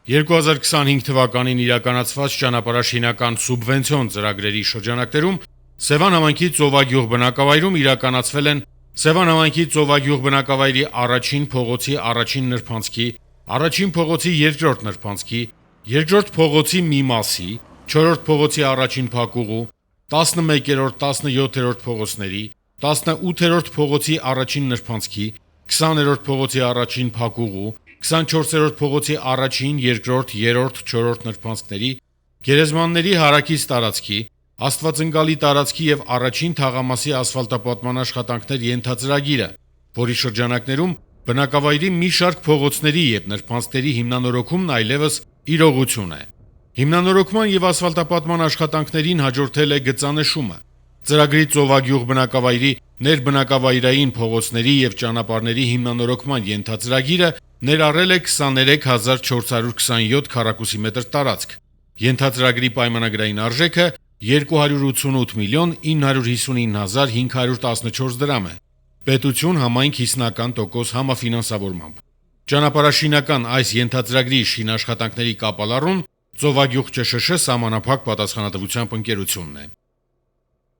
2025 թվականին իրականացված ճանապարհաշինական սուբվենցիոն ծրագրերի շրջանակներում Սևան համայնքի Ծովագյուղ բնակավայրում իրականացվել են Սևան համայնքի Ծովագյուղ բնակավայրի առաջին փողոցի առաջին նրբանցքի, առաջին փողոցի երկրորդ նրբանցքի, երկրորդ փողոցի մի մասի, 4-րդ փողոցի առաջին փակուղու, 11-րդ, 17-րդ փողոցների, 18-րդ փողոցի առաջին նրբանցքի, 20-րդ փողոցի առաջին փակուղու, 24-րդ փողոցի առաջին, երկրորդ, երրորդ, 4-րդ նրբանցքների, գերեզմանների հարակից տարածքի, Աստվածընկալի տարածքի եւ առաջին թաղամասի ասֆալտապատման աշխատանքներ ենթածրագիրը, որի շրջանակներում բնակավայրի մի շարք փողոցների եւ նրբանցքների հիմնանորոգումն այլևս իրողություն է։ Հիմնանորոգման եւ ասֆալտապատման աշխատանքներին հաջորդել է գծանշումը։ Ծրագրի Ծովագյուղ բնակավայրի ներբնակավայրային փողոցների եւ ճանապարհների հիմնանորոգման ենթածրագիրը ներառել է 23427 քառակուսի մետր տարածք։ Ենթածրագրի պայմանագրային արժեքը 288 միլիոն 959,514 դրամ է։ Պետություն համայնք 50% համաֆինանսավորմամբ։ Ճանապարհաշինական այս ենթածրագրի շինաշխատանքների կապալառուն Ծովագյուղ ՃՇՇ սահմանափակ պատասխանատվությամբ ընկերությունն է։